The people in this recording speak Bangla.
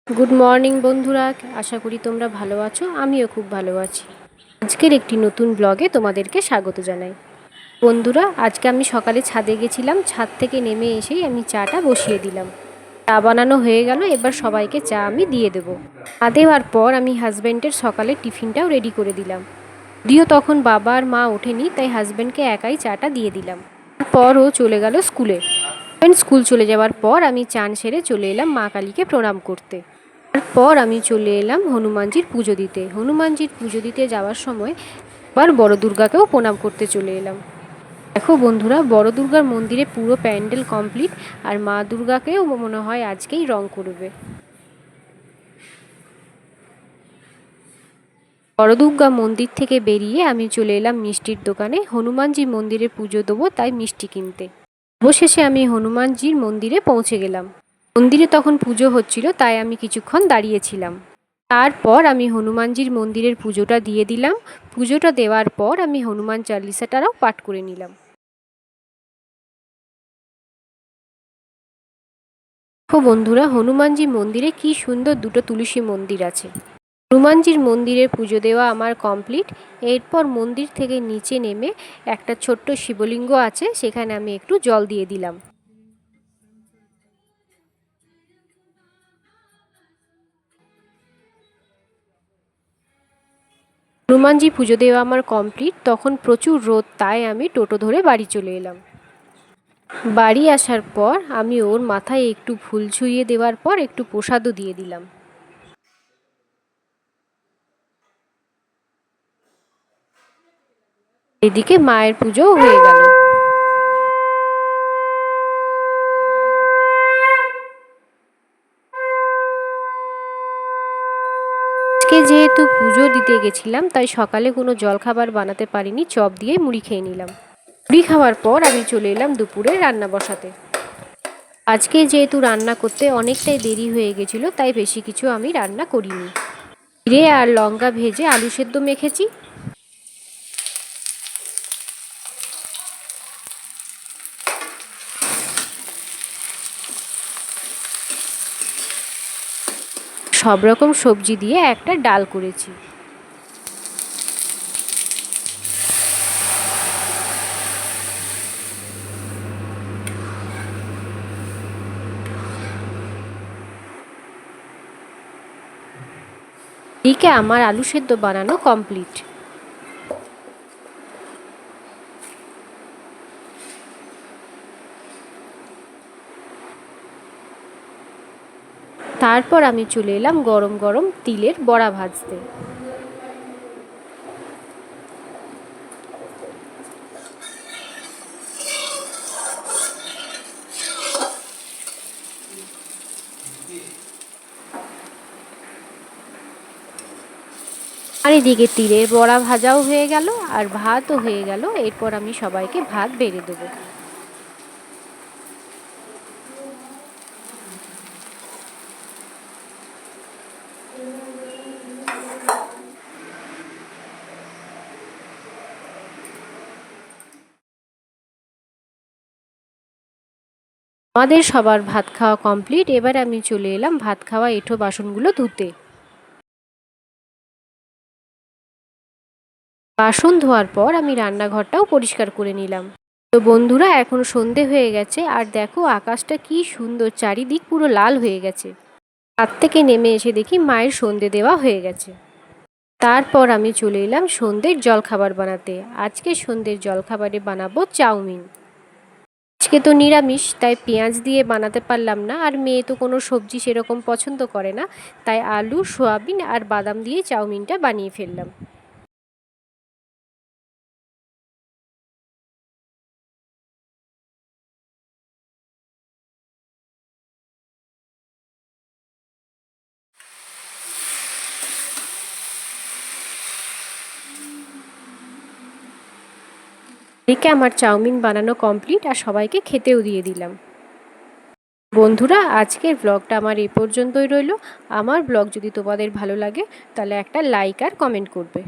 গুড মর্নিং বন্ধুরা, আশা করি তোমরা ভালো আছো। আমিও খুব ভালো আছি। আজকের একটি নতুন ব্লগে তোমাদেরকে স্বাগত জানাই। বন্ধুরা, আজকে আমি সকালে ছাদে গেছিলাম। ছাদ থেকে নেমে এসেই আমি চাটা বসিয়ে দিলাম। চা বানানো হয়ে গেল, এবার সবাইকে চা আমি দিয়ে দেবো। চা দেওয়ার পর আমি হাজব্যান্ডের সকালে টিফিনটাও রেডি করে দিলাম। যদিও তখন বাবা আর মা ওঠেনি, তাই হাজব্যান্ডকে একাই চাটা দিয়ে দিলাম। তারপর ও চলে গেল স্কুলে। স্কুল চলে যাওয়ার পর আমি চান সেরে চলে এলাম মা কালীকে প্রণাম করতে। তারপর আমি চলে এলাম হনুমানজির পুজো দিতে। হনুমানজির পুজো দিতে যাওয়ার সময় আবার বড় দুর্গাকেও প্রণাম করতে চলে এলাম। দেখো বন্ধুরা, বড় দুর্গার মন্দিরে পুরো প্যান্ডেল কমপ্লিট, আর মা দুর্গাকেও মনে হয় আজকেই রং করবে। বড় দুর্গা মন্দির থেকে বেরিয়ে আমি চলে এলাম মিষ্টির দোকানে। হনুমানজি মন্দিরে পুজো দেবো, তাই মিষ্টি কিনতে। অবশেষে আমি হনুমানজির মন্দিরে পৌঁছে গেলাম। মন্দিরে তখন পুজো হচ্ছিল, তাই আমি কিছুক্ষণ দাঁড়িয়েছিলাম। তারপর আমি হনুমানজির মন্দিরের পুজোটা দিয়ে দিলাম। পুজোটা দেওয়ার পর আমি হনুমান চালিসাটাও পাঠ করে নিলাম। ও বন্ধুরা, হনুমানজি মন্দিরে কি সুন্দর দুটো তুলসী মন্দির আছে। হনুমানজির মন্দিরে পুজো দেওয়া আমার কমপ্লিট। এরপর মন্দির থেকে নিচে নেমে একটা ছোট্ট শিবলিঙ্গ আছে, সেখানে আমি একটু জল দিয়ে দিলাম। হনুমানজি পুজো দেওয়া আমার কমপ্লিট। তখন প্রচুর রোদ, তাই আমি টোটো ধরে বাড়ি চলে এলাম। বাড়ি আসার পর আমি ওর মাথায় একটু ফুল ছুঁয়ে দেওয়ার পর একটু প্রসাদও দিয়ে দিলাম। এদিকে মায়ের পুজোও হয়ে গেল। আজকে যেহেতু পুজো দিতে গেছিলাম, তাই সকালে কোনো জলখাবার বানাতে পারিনি, চপ দিয়ে মুড়ি খেয়ে নিলাম। মুড়ি খাওয়ার পর আমি চলে এলাম দুপুরে রান্না বসাতে। আজকে যেহেতু রান্না করতে অনেকটাই দেরি হয়ে গেছিলো, তাই বেশি কিছু আমি রান্না করিনি। জিরে আর লঙ্কা ভেজে আলু সেদ্ধ মেখেছি। সব রকম সবজি দিয়ে একটা ডাল করেছি। এদিকে আমার আলু সেদ্ধ বানানো কমপ্লিট। তারপর আমি চলে এলাম গরম গরম তিলের বড়া ভাজতে। আর এদিকে তিলের বড়া ভাজাও হয়ে গেল আর ভাতও হয়ে গেল। এরপর আমি সবাইকে ভাত বেড়ে দেবো। আমাদের সবার ভাত খাওয়া কমপ্লিট। এবার আমি চলে এলাম ভাত খাওয়া এঁঠো বাসনগুলো ধুতে। বাসন ধোয়ার পর আমি রান্নাঘরটাও পরিষ্কার করে নিলাম। তো বন্ধুরা, এখন সন্ধে হয়ে গেছে, আর দেখো আকাশটা কি সুন্দর, চারিদিক পুরো লাল হয়ে গেছে। ছাদ থেকে নেমে এসে দেখি মায়ের সন্ধে দেওয়া হয়ে গেছে। তারপর আমি চলে এলাম সন্ধ্যের জলখাবার বানাতে। আজকে সন্ধ্যের জলখাবারে বানাবো চাউমিন। আজকে তো নিরামিষ, তাই পেঁয়াজ দিয়ে বানাতে পারলাম না, আর মেয়ে তো কোনো সবজি সেরকম পছন্দ করে না, তাই আলু, সয়াবিন আর বাদাম দিয়ে চাউমিনটা বানিয়ে ফেললাম। এদিকে আমার চাউমিন বানানো কমপ্লিট, আর সবাইকে খেতেও দিয়ে দিলাম। বন্ধুরা, আজকের ব্লগটা আমার এই পর্যন্তই রইল। আমার ব্লগ যদি তোমাদের ভালো লাগে, তাহলে একটা লাইক আর কমেন্ট করবে।